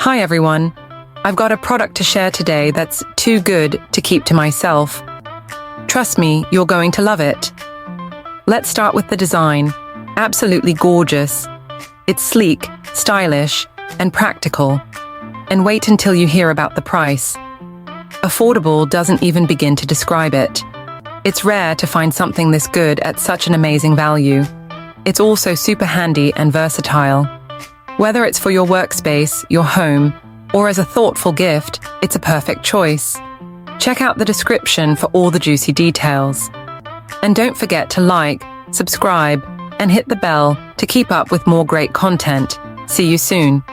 Hi everyone. I've got a product to share today that's too good to keep to myself. Trust me, you're going to love it. Let's start with the design. Absolutely gorgeous. It's sleek, stylish, and practical. And wait until you hear about the price. Affordable doesn't even begin to describe it. It's rare to find something this good at such an amazing value. It's also super handy and versatile. Whether it's for your workspace, your home, or as a thoughtful gift, it's a perfect choice. Check out the description for all the juicy details. And don't forget to like, subscribe, and hit the bell to keep up with more great content. See you soon.